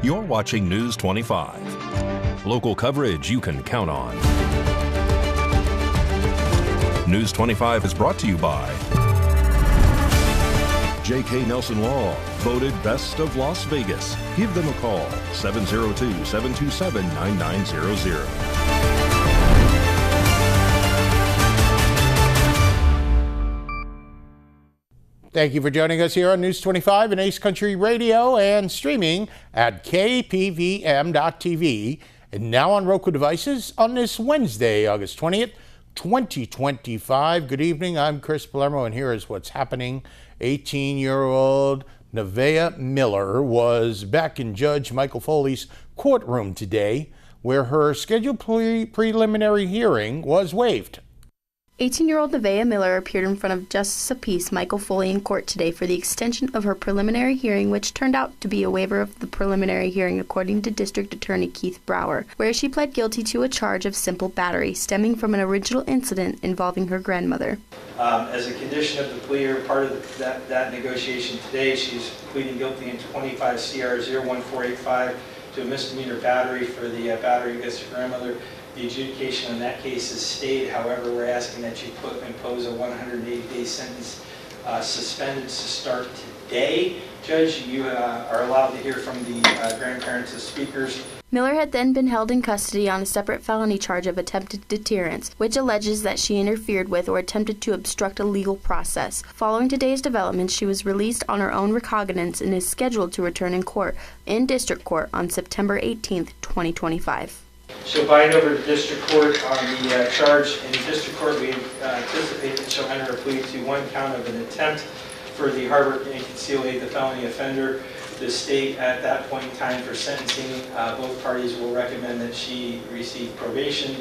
You're watching News 25. Local coverage you can count on. News 25 is brought to you by J.K. Nelson Law, voted Best of Las Vegas. Give them a call, 702-727-9900. Thank you for joining us here on News 25 and Ace Country Radio and streaming at KPVM.TV and now on Roku devices on this Wednesday, August 20th, 2025. Good evening. I'm Chris Palermo, and here is what's happening. 18-year-old Nevaeh Miller was back in Judge Michael Foley's courtroom today, where her scheduled preliminary hearing was waived. 18-year-old Nevaeh Miller appeared in front of Justice of Peace Michael Foley in court today for the extension of her preliminary hearing, which turned out to be a waiver of the preliminary hearing according to District Attorney Keith Brower, where she pled guilty to a charge of simple battery stemming from an original incident involving her grandmother. As a condition of the plea or part of that negotiation today, she's pleading guilty in 25 CR 01485 to a misdemeanor battery for the battery against her grandmother. The adjudication in that case is stayed. However, we're asking that you impose a 180-day sentence suspended to start today. Judge, you are allowed to hear from the grandparents as speakers. Miller had then been held in custody on a separate felony charge of attempted deterrence, which alleges that she interfered with or attempted to obstruct a legal process. Following today's developments, she was released on her own recognizance and is scheduled to return in district court on September 18th, 2025. She'll bind over to district court on the charge. In district court, we anticipate that she'll enter a plea to one count of an attempt for the harbor and concealment the felony offender. The state, at that point in time for sentencing, both parties will recommend that she receive probation.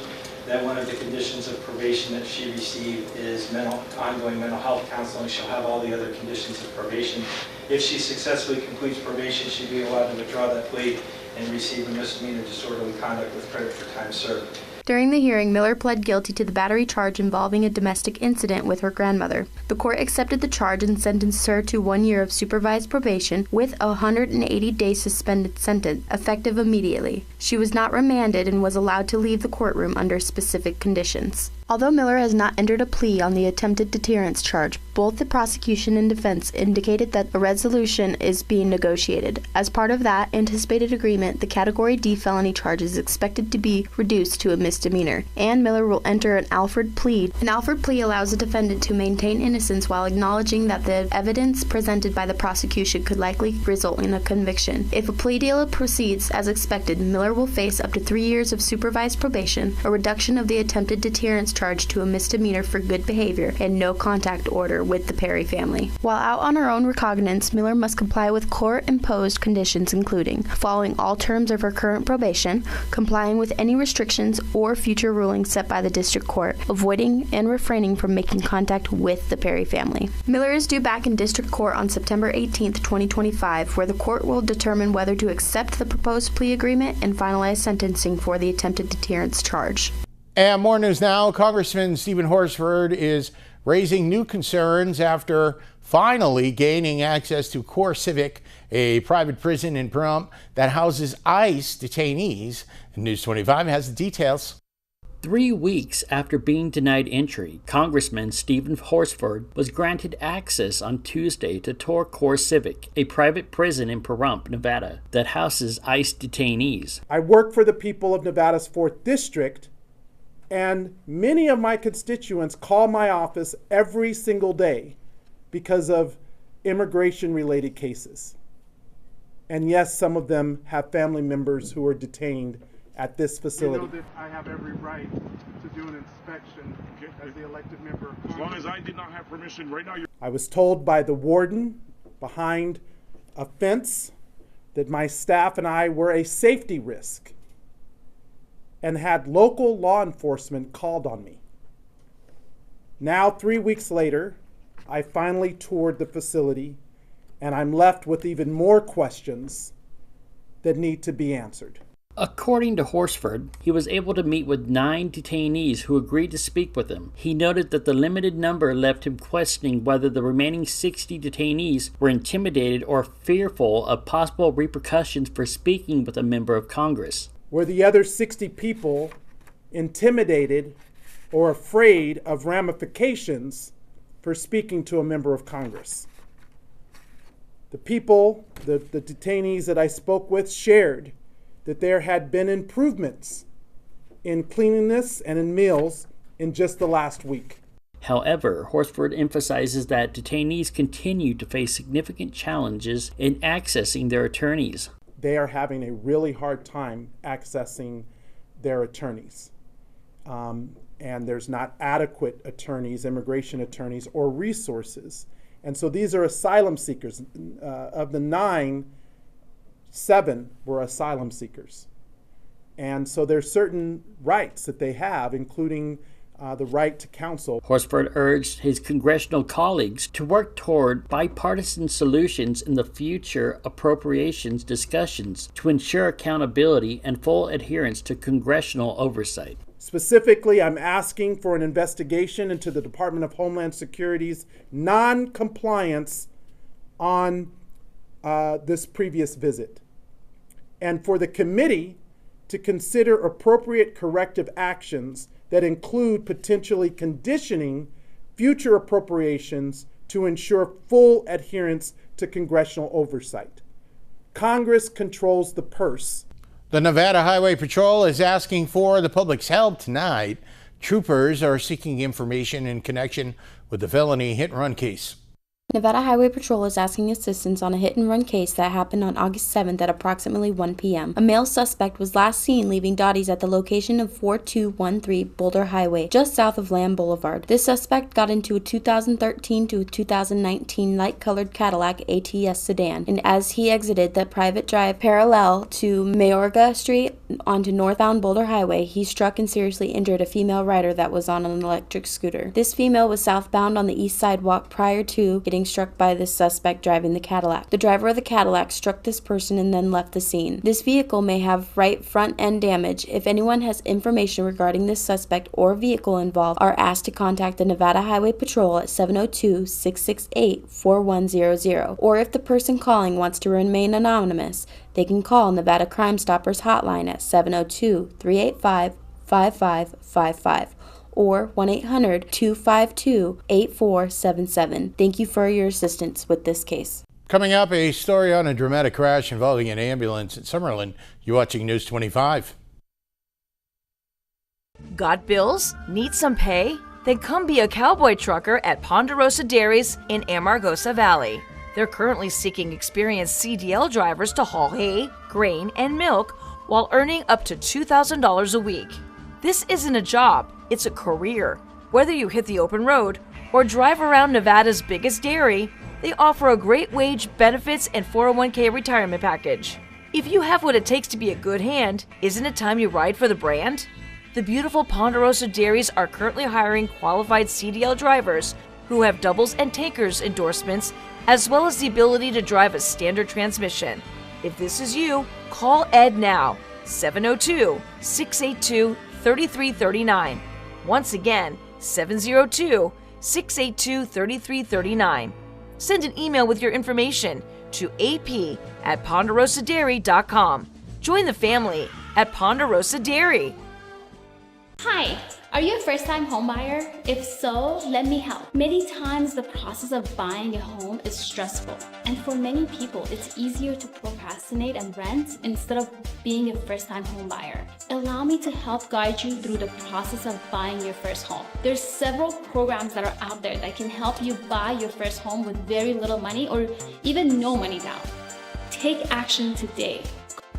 That one of the conditions of probation that she receive is ongoing mental health counseling. She'll have all the other conditions of probation. If she successfully completes probation, she'll be allowed to withdraw that plea and receive a misdemeanor disorderly conduct with credit for time served. During the hearing, Miller pled guilty to the battery charge involving a domestic incident with her grandmother. The court accepted the charge and sentenced her to 1 year of supervised probation with a 180-day suspended sentence, effective immediately. She was not remanded and was allowed to leave the courtroom under specific conditions. Although Miller has not entered a plea on the attempted deterrence charge, both the prosecution and defense indicated that a resolution is being negotiated. As part of that anticipated agreement, the Category D felony charge is expected to be reduced to a misdemeanor, and Miller will enter an Alford plea. An Alford plea allows a defendant to maintain innocence while acknowledging that the evidence presented by the prosecution could likely result in a conviction. If a plea deal proceeds as expected, Miller will face up to 3 years of supervised probation, a reduction of the attempted deterrence charge to a misdemeanor for good behavior, and no contact order with the Perry family. While out on her own recognizance, Miller must comply with court-imposed conditions including following all terms of her current probation, complying with any restrictions or future rulings set by the district court, avoiding and refraining from making contact with the Perry family. Miller is due back in district court on September 18th, 2025, where the court will determine whether to accept the proposed plea agreement and finalize sentencing for the attempted deterrence charge. And more news now. Congressman Stephen Horsford is raising new concerns after finally gaining access to CoreCivic, a private prison in Pahrump that houses ICE detainees. And News 25 has the details. 3 weeks after being denied entry, Congressman Stephen Horsford was granted access on Tuesday to tour CoreCivic, a private prison in Pahrump, Nevada, that houses ICE detainees. I work for the people of Nevada's 4th District, and many of my constituents call my office every single day because of immigration-related cases. And yes, some of them have family members who are detained at this facility. You know that I have every right to do an inspection as the elected member of Congress. As long as I did not have permission, right now I was told by the warden behind a fence that my staff and I were a safety risk and had local law enforcement called on me. Now, 3 weeks later, I finally toured the facility, and I'm left with even more questions that need to be answered. According to Horsford, he was able to meet with 9 detainees who agreed to speak with him. He noted that the limited number left him questioning whether the remaining 60 detainees were intimidated or fearful of possible repercussions for speaking with a member of Congress. Were the other 60 people intimidated or afraid of ramifications for speaking to a member of Congress? The people, the detainees that I spoke with, shared that there had been improvements in cleanliness and in meals in just the last week. However, Horsford emphasizes that detainees continue to face significant challenges in accessing their attorneys. They are having a really hard time accessing their attorneys. And there's not adequate attorneys, immigration attorneys, or resources. And so these are asylum seekers. Of the 9, 7 were asylum seekers. And so there's certain rights that they have, including the right to counsel. Horsford urged his congressional colleagues to work toward bipartisan solutions in the future appropriations discussions to ensure accountability and full adherence to congressional oversight. Specifically, I'm asking for an investigation into the Department of Homeland Security's non-compliance on this previous visit, and for the committee to consider appropriate corrective actions that include potentially conditioning future appropriations to ensure full adherence to congressional oversight. Congress controls the purse. The Nevada Highway Patrol is asking for the public's help tonight. Troopers are seeking information in connection with the felony hit-and-run case. Nevada Highway Patrol is asking assistance on a hit-and-run case that happened on August 7th at approximately 1 p.m. A male suspect was last seen leaving Dotties at the location of 4213 Boulder Highway, just south of Lamb Boulevard. This suspect got into a 2013 to a 2019 light-colored Cadillac ATS sedan, and as he exited the private drive parallel to Mayorga Street onto northbound Boulder Highway, he struck and seriously injured a female rider that was on an electric scooter. This female was southbound on the east sidewalk prior to getting struck by this suspect driving the Cadillac. The driver of the Cadillac struck this person and then left the scene. This vehicle may have right front end damage. If anyone has information regarding this suspect or vehicle involved, are asked to contact the Nevada Highway Patrol at 702-668-4100. Or if the person calling wants to remain anonymous, they can call Nevada Crime Stoppers hotline at 702-385-5555. or 1-800-252-8477. Thank you for your assistance with this case. Coming up, a story on a dramatic crash involving an ambulance in Summerlin. You're watching News 25. Got bills? Need some pay? Then come be a cowboy trucker at Ponderosa Dairies in Amargosa Valley. They're currently seeking experienced CDL drivers to haul hay, grain, and milk while earning up to $2,000 a week. This isn't a job, it's a career. Whether you hit the open road or drive around Nevada's biggest dairy, they offer a great wage, benefits, and 401k retirement package. If you have what it takes to be a good hand, isn't it time you ride for the brand? The beautiful Ponderosa Dairies are currently hiring qualified CDL drivers who have doubles and tankers endorsements, as well as the ability to drive a standard transmission. If this is you, call Ed now, 702-682-3339. Once again, 702-682-3339. Send an email with your information to ap@ponderosadairy.com. Join the family at Ponderosa Dairy. Hi, are you a first-time homebuyer? If so, let me help. Many times the process of buying a home is stressful, and for many people, it's easier to procrastinate and rent instead of being a first-time homebuyer. Allow me to help guide you through the process of buying your first home. There's several programs that are out there that can help you buy your first home with very little money or even no money down. Take action today.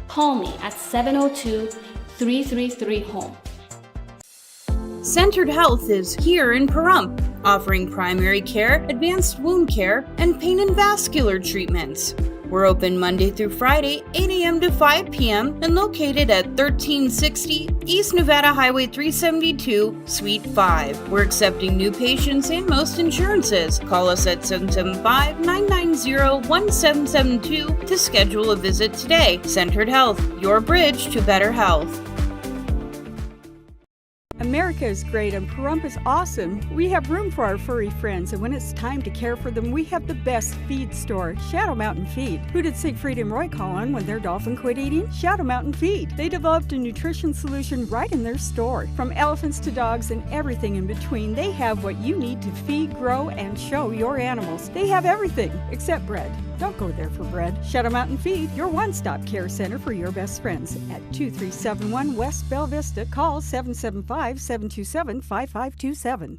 Call me at 702-333-HOME. Centered Health is here in Pahrump. offering primary care, advanced wound care, and pain and vascular treatments. We're open Monday through Friday, 8 a.m. to 5 p.m. and located at 1360 East Nevada Highway 372, Suite 5. We're accepting new patients and most insurances. Call us at 775-990-1772 to schedule a visit today. Centered Health, your bridge to better health. America is great and Pahrump is awesome. We have room for our furry friends, and when it's time to care for them, we have the best feed store, Shadow Mountain Feed. Who did Siegfried and Roy call on when their dolphin quit eating? Shadow Mountain Feed. They developed a nutrition solution right in their store. From elephants to dogs and everything in between, they have what you need to feed, grow, and show your animals. They have everything except bread. Don't go there for bread. Shadow Mountain Feed, your one-stop care center for your best friends. At 2371 West Bella Vista, call 775-727-5527.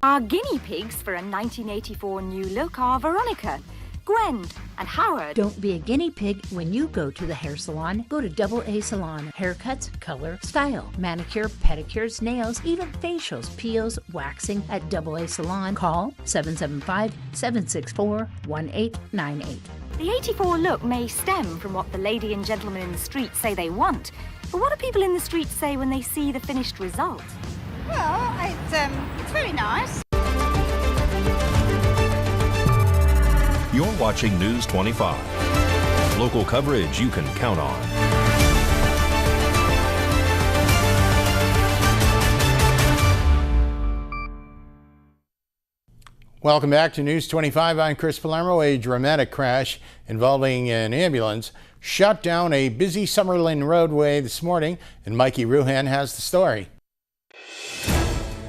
Our guinea pigs for a 1984 new look are Veronica, Gwen, and Howard. Don't be a guinea pig when you go to the hair salon. Go to Double A Salon. Haircuts, color, style, manicure, pedicures, nails, even facials, peels, waxing at Double A Salon. Call 775-764-1898. The 84 look may stem from what the lady and gentleman in the street say they want, but what do people in the street say when they see the finished result? Well, it's very nice. You're watching News 25. Local coverage you can count on. Welcome back to News 25. I'm Chris Palermo. A dramatic crash involving an ambulance shut down a busy Summerlin roadway this morning, and Mikey Ruhan has the story.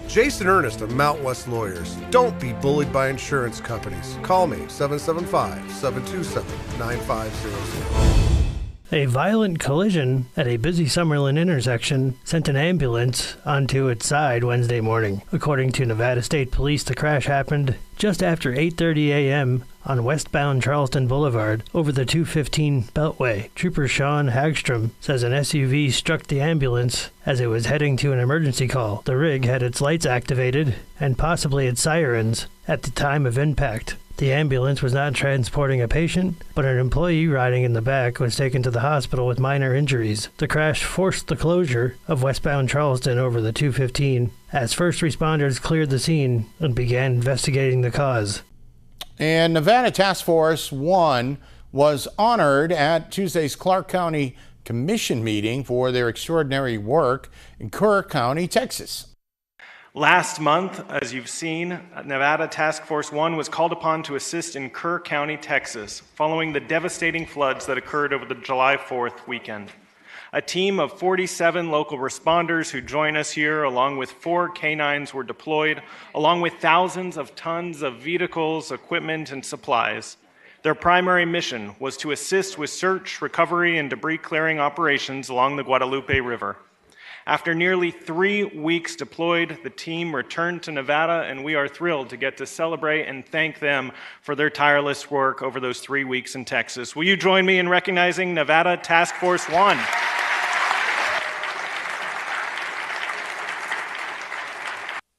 Jason Ernest of Mount West Lawyers. Don't be bullied by insurance companies. Call me, 775-727-9500. A violent collision at a busy Summerlin intersection sent an ambulance onto its side Wednesday morning. According to Nevada State Police, the crash happened just after 8:30 a.m. on westbound Charleston Boulevard over the 215 Beltway. Trooper Sean Hagstrom says an SUV struck the ambulance as it was heading to an emergency call. The rig had its lights activated and possibly its sirens at the time of impact. The ambulance was not transporting a patient, but an employee riding in the back was taken to the hospital with minor injuries. The crash forced the closure of westbound Charleston over the 215 as first responders cleared the scene and began investigating the cause. And Nevada Task Force 1 was honored at Tuesday's Clark County Commission meeting for their extraordinary work in Kerr County, Texas. Last month, as you've seen, Nevada Task Force 1 was called upon to assist in Kerr County, Texas, following the devastating floods that occurred over the July 4th weekend. A team of 47 local responders who join us here, along with 4 canines, were deployed, along with thousands of tons of vehicles, equipment, and supplies. Their primary mission was to assist with search, recovery, and debris clearing operations along the Guadalupe River. After nearly 3 weeks deployed, the team returned to Nevada, and we are thrilled to get to celebrate and thank them for their tireless work over those 3 weeks in Texas. Will you join me in recognizing Nevada Task Force 1?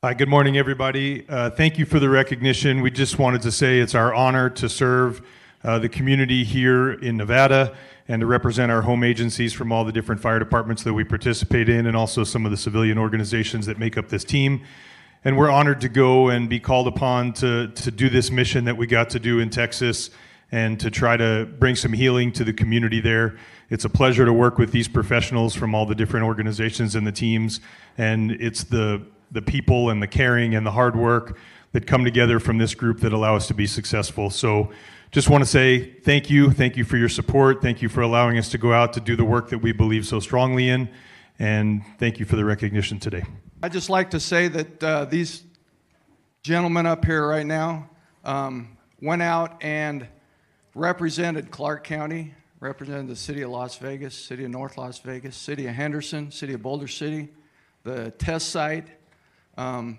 Hi, good morning, everybody. Thank you for the recognition. We just wanted to say it's our honor to serve the community here in Nevada and to represent our home agencies from all the different fire departments that we participate in, and also some of the civilian organizations that make up this team. And we're honored to go and be called upon to do this mission that we got to do in Texas and to try to bring some healing to the community there. It's a pleasure to work with these professionals from all the different organizations and the teams, and it's the people and the caring and the hard work that come together from this group that allow us to be successful. So just want to say thank you for your support, thank you for allowing us to go out to do the work that we believe so strongly in, and thank you for the recognition today. I'd just like to say that these gentlemen up here right now went out and represented Clark County, represented the city of Las Vegas, city of North Las Vegas, city of Henderson, city of Boulder City, the test site, and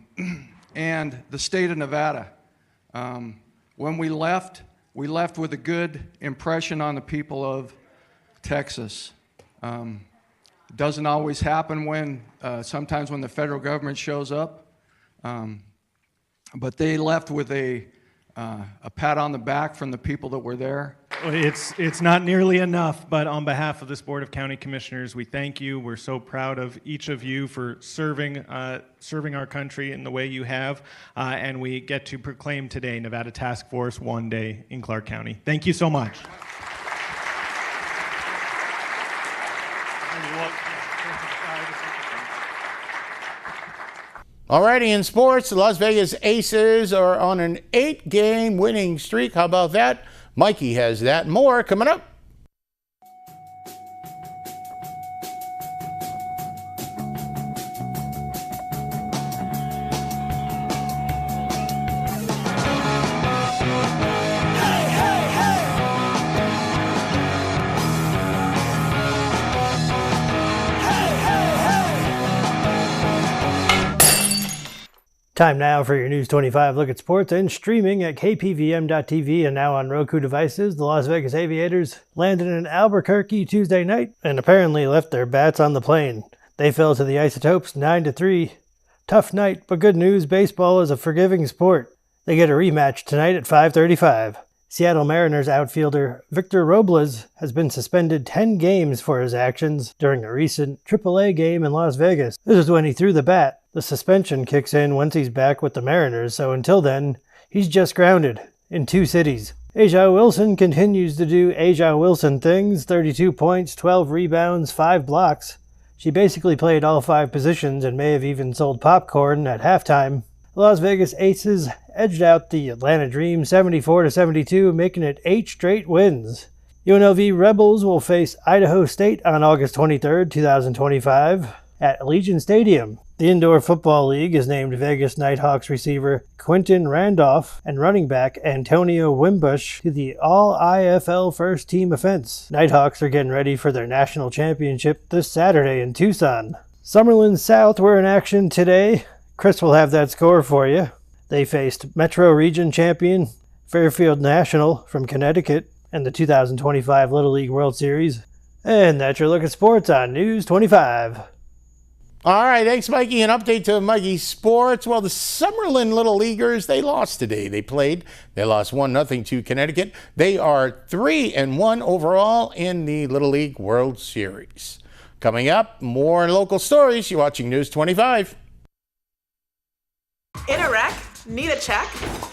the state of Nevada. When we left with a good impression on the people of Texas. It doesn't always happen when, sometimes when the federal government shows up. But they left with a pat on the back from the people that were there. It's not nearly enough, but on behalf of this Board of County Commissioners, we thank you. We're so proud of each of you for serving our country in the way you have, and we get to proclaim today Nevada Task Force 1 Day in Clark County. Thank you so much. Alrighty, in sports, the Las Vegas Aces are on an 8-game winning streak. How about that? Mikey has that and more coming up. Time now for your News 25 look at sports and streaming at KPVM.TV and now on Roku devices. The Las Vegas Aviators landed in Albuquerque Tuesday night and apparently left their bats on the plane. They fell to the Isotopes 9-3. Tough night, but good news, baseball is a forgiving sport. They get a rematch tonight at 5:35. Seattle Mariners outfielder Victor Robles has been suspended 10 games for his actions during a recent AAA game in Las Vegas. This is when he threw the bat. The suspension kicks in once he's back with the Mariners, so until then, he's just grounded in 2 cities. Aja Wilson continues to do Aja Wilson things, 32 points, 12 rebounds, 5 blocks. She basically played all 5 positions and may have even sold popcorn at halftime. The Las Vegas Aces edged out the Atlanta Dream 74-72, making it 8 straight wins. UNLV Rebels will face Idaho State on August 23, 2025 at Allegiant Stadium. The Indoor Football League has named Vegas Nighthawks receiver Quentin Randolph and running back Antonio Wimbush to the All-IFL First Team offense. Nighthawks are getting ready for their national championship this Saturday in Tucson. Summerlin South were in action today. Chris will have that score for you. They faced Metro Region champion Fairfield National from Connecticut in the 2025 Little League World Series. And that's your look at sports on News 25. All right, thanks, Mikey. An update to Mikey's sports. Well, the Summerlin Little Leaguers, they lost today. They lost 1-0 to Connecticut. They are 3-1 overall in the Little League World Series. Coming up, more local stories. You're watching News 25. In a wreck, need a check.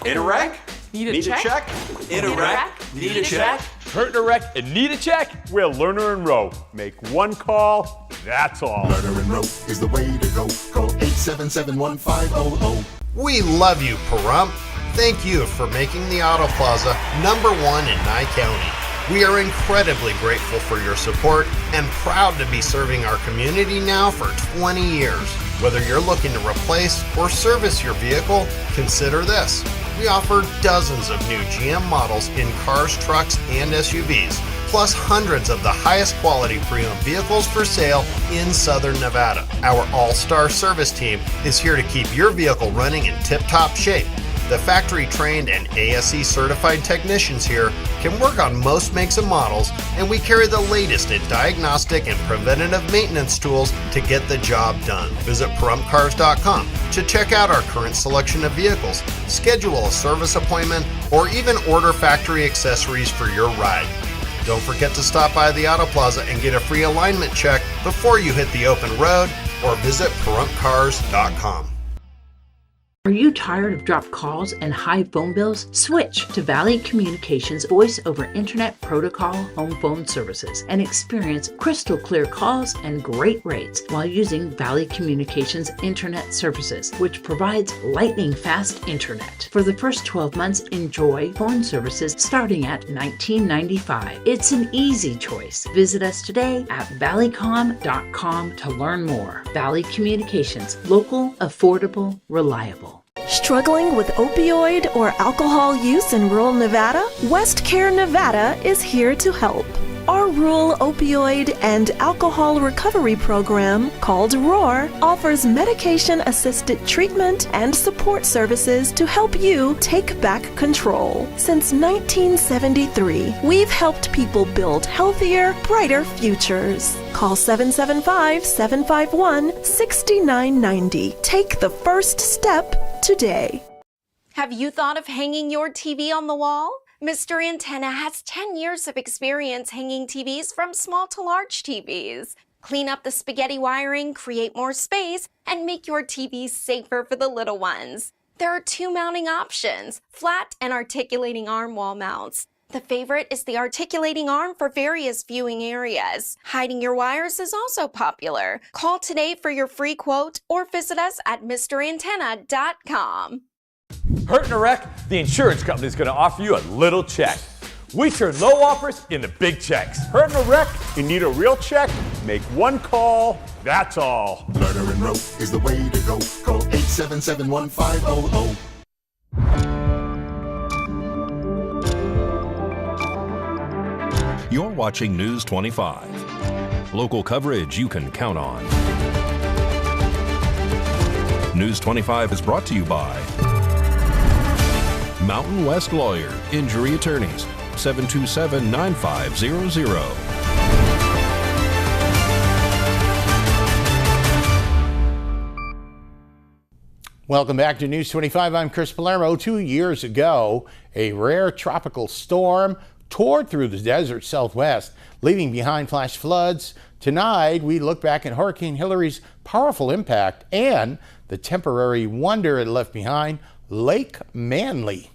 In a wreck, need a check. In a wreck, need a check. Hurt in a wreck and need a check? We're Lerner and Rowe. Make one call, that's all. Lerner and Rowe is the way to go. Call 877-1500. We love you, Pahrump. Thank you for making the Auto Plaza #1 in Nye County. We are incredibly grateful for your support and proud to be serving our community now for 20 years. Whether you're looking to replace or service your vehicle, consider this. We offer dozens of new GM models in cars, trucks, and SUVs, plus hundreds of the highest quality pre-owned vehicles for sale in Southern Nevada. Our all-star service team is here to keep your vehicle running in tip-top shape. The factory-trained and ASE certified technicians here can work on most makes and models, and we carry the latest in diagnostic and preventative maintenance tools to get the job done. Visit PahrumpCars.com to check out our current selection of vehicles, schedule a service appointment, or even order factory accessories for your ride. Don't forget to stop by the Auto Plaza and get a free alignment check before you hit the open road, or visit PahrumpCars.com. Are you tired of dropped calls and high phone bills? Switch to Valley Communications Voice over Internet Protocol home phone services and experience crystal clear calls and great rates while using Valley Communications Internet services, which provides lightning fast internet. For the first 12 months, enjoy phone services starting at $19.95. It's an easy choice. Visit us today at valleycom.com to learn more. Valley Communications, local, affordable, reliable. Struggling with opioid or alcohol use in rural Nevada? West Care Nevada is here to help. Our no-rule opioid and alcohol recovery program called ROAR offers medication-assisted treatment and support services to help you take back control. Since 1973, we've helped people build healthier, brighter futures. Call 775-751-6990. Take the first step today. Have you thought of hanging your TV on the wall? Mr. Antenna has 10 years of experience hanging TVs from small to large TVs. Clean up the spaghetti wiring, create more space, and make your TV safer for the little ones. There are 2 mounting options, flat and articulating arm wall mounts. The favorite is the articulating arm for various viewing areas. Hiding your wires is also popular. Call today for your free quote or visit us at MrAntenna.com. Hurt in a wreck? The insurance company is going to offer you a little check. We turn low offers into big checks. Hurt in a wreck? You need a real check? Make one call, that's all. Lerner and Rowe is the way to go. Call 877-1500. You're watching News 25. Local coverage you can count on. News 25 is brought to you by Mountain West Lawyer, Injury Attorneys, 727-9500. Welcome back to News 25. I'm Chris Palermo. 2 years ago, a rare tropical storm tore through the desert Southwest, leaving behind flash floods. Tonight, we look back at Hurricane Hilary's powerful impact and the temporary wonder it left behind, Lake Manly.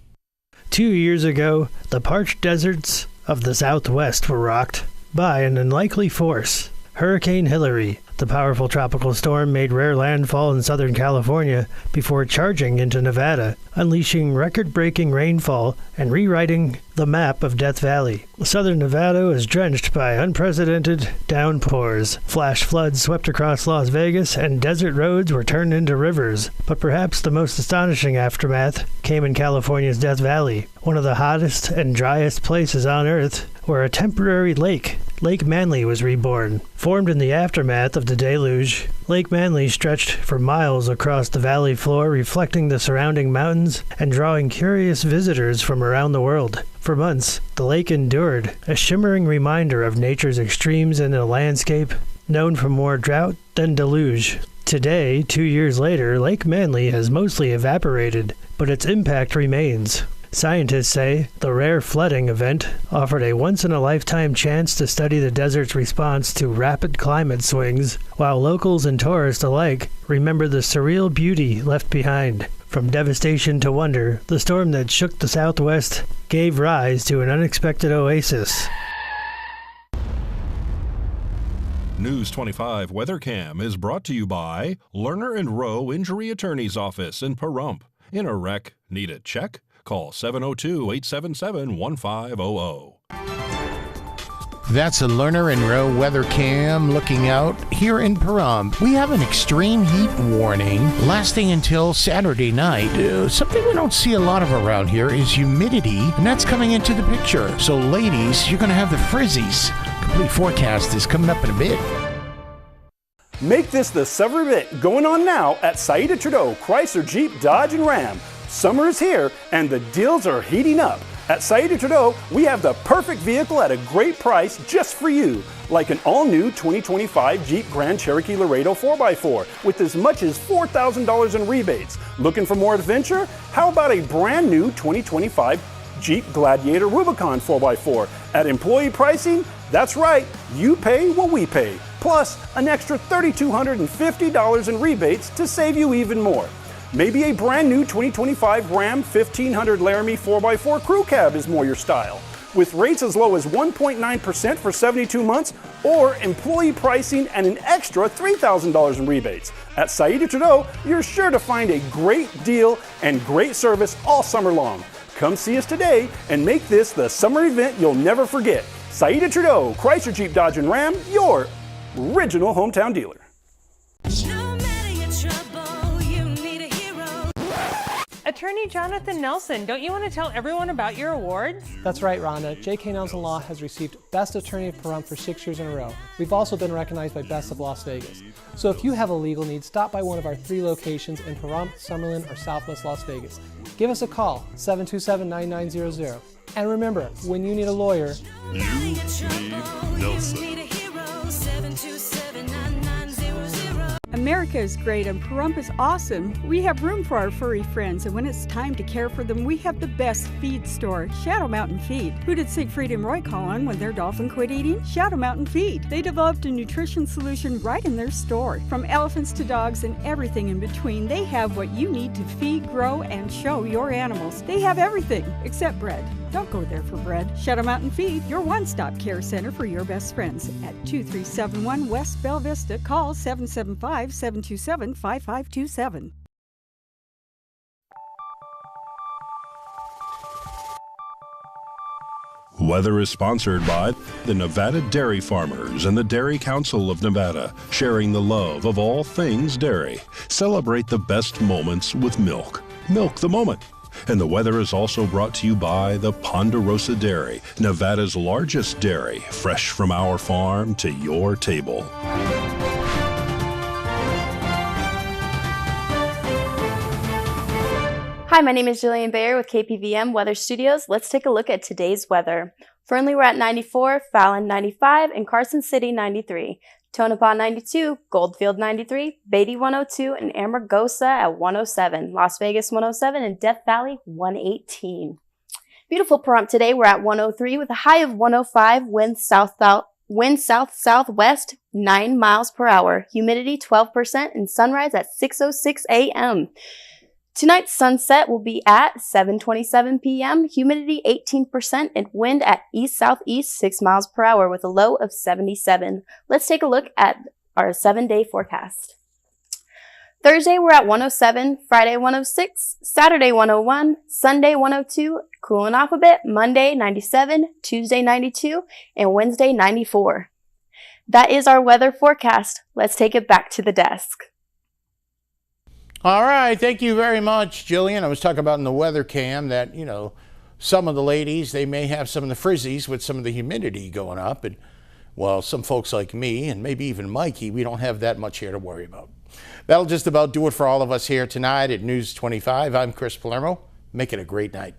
2 years ago, the parched deserts of the Southwest were rocked by an unlikely force, Hurricane Hilary. The powerful tropical storm made rare landfall in Southern California before charging into Nevada, unleashing record-breaking rainfall and rewriting the map of Death Valley. Southern Nevada was drenched by unprecedented downpours. Flash floods swept across Las Vegas, and desert roads were turned into rivers. But perhaps the most astonishing aftermath came in California's Death Valley, one of the hottest and driest places on Earth, where a temporary lake, Lake Manly, was reborn. Formed in the aftermath of the deluge, Lake Manly stretched for miles across the valley floor, reflecting the surrounding mountains and drawing curious visitors from around the world. For months, the lake endured, a shimmering reminder of nature's extremes in a landscape known for more drought than deluge. Today, 2 years later, Lake Manly has mostly evaporated, but its impact remains. Scientists say the rare flooding event offered a once-in-a-lifetime chance to study the desert's response to rapid climate swings, while locals and tourists alike remember the surreal beauty left behind. From devastation to wonder, the storm that shook the Southwest gave rise to an unexpected oasis. News 25 WeatherCam is brought to you by Lerner and Rowe Injury Attorney's Office in Pahrump. In a wreck, need a check? Call 702-877-1500. That's a Lerner and Rowe weather cam looking out here in Pahrump. We have an extreme heat warning lasting until Saturday night. Something we don't see a lot of around here is humidity, and that's coming into the picture. So ladies, you're going to have the frizzies. Complete forecast is coming up in a bit. Make this the summer event going on now at Saida Trudeau Chrysler, Jeep, Dodge, and Ram. Summer is here, and the deals are heating up. At Saida Trudeau, we have the perfect vehicle at a great price just for you, like an all-new 2025 Jeep Grand Cherokee Laredo 4x4 with as much as $4,000 in rebates. Looking for more adventure? How about a brand new 2025 Jeep Gladiator Rubicon 4x4 at employee pricing? That's right, you pay what we pay, plus an extra $3,250 in rebates to save you even more. Maybe a brand new 2025 Ram 1500 Laramie 4x4 Crew Cab is more your style, with rates as low as 1.9% for 72 months, or employee pricing and an extra $3,000 in rebates. At Saida Trudeau, you're sure to find a great deal and great service all summer long. Come see us today and make this the summer event you'll never forget. Saida Trudeau, Chrysler, Jeep, Dodge, and Ram, your original hometown dealer. A Attorney Jonathan Nelson, don't you want to tell everyone about your awards? That's right, Rhonda. J.K. Nelson Law has received Best Attorney of Pahrump for 6 years in a row. We've also been recognized by Best of Las Vegas. So if you have a legal need, stop by one of our 3 locations in Pahrump, Summerlin, or Southwest Las Vegas. Give us a call, 727-9900. And remember, when you need a lawyer, you need Nelson. America is great and Pahrump is awesome. We have room for our furry friends, and when it's time to care for them, we have the best feed store, Shadow Mountain Feed. Who did Siegfried and Roy call on when their dolphin quit eating? Shadow Mountain Feed. They developed a nutrition solution right in their store. From elephants to dogs and everything in between, they have what you need to feed, grow, and show your animals. They have everything except bread. Don't go there for bread. Shadow Mountain Feed, your one-stop care center for your best friends. At 2371 West Bell Vista, call 775-727-5527. Weather is sponsored by the Nevada Dairy Farmers and the Dairy Council of Nevada, sharing the love of all things dairy. Celebrate the best moments with milk. Milk the moment. And the weather is also brought to you by the Ponderosa Dairy, Nevada's largest dairy, fresh from our farm to your table. Hi, my name is Jillian Bayer with KPVM Weather Studios. Let's take a look at today's weather. Fernley, we're at 94, Fallon 95, and Carson City 93. Tonopah 92, Goldfield 93, Beatty 102, and Amargosa at 107, Las Vegas 107, and Death Valley 118. Beautiful Pahrump today, we're at 103 with a high of 105, wind south-southwest 9 miles per hour, humidity 12%, and sunrise at 6:06 a.m. Tonight's sunset will be at 7:27 p.m., humidity 18%, and wind at east-southeast 6 miles per hour with a low of 77. Let's take a look at our 7-day forecast. Thursday, we're at 107, Friday 106, Saturday 101, Sunday 102, cooling off a bit, Monday 97, Tuesday 92, and Wednesday 94. That is our weather forecast. Let's take it back to the desk. All right, thank you very much, Jillian. I was talking about in the weather cam that, you know, some of the ladies, they may have some of the frizzies with some of the humidity going up. And, well, some folks like me and maybe even Mikey, we don't have that much here to worry about. That'll just about do it for all of us here tonight at News 25. I'm Chris Palermo. Make it a great night.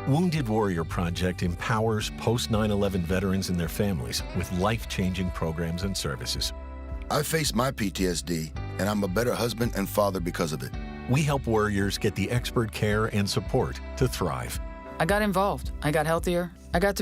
Wounded Warrior Project empowers post-9/11 veterans and their families with life-changing programs and services. I faced my PTSD, and I'm a better husband and father because of it. We help warriors get the expert care and support to thrive. I got involved. I got healthier. I got to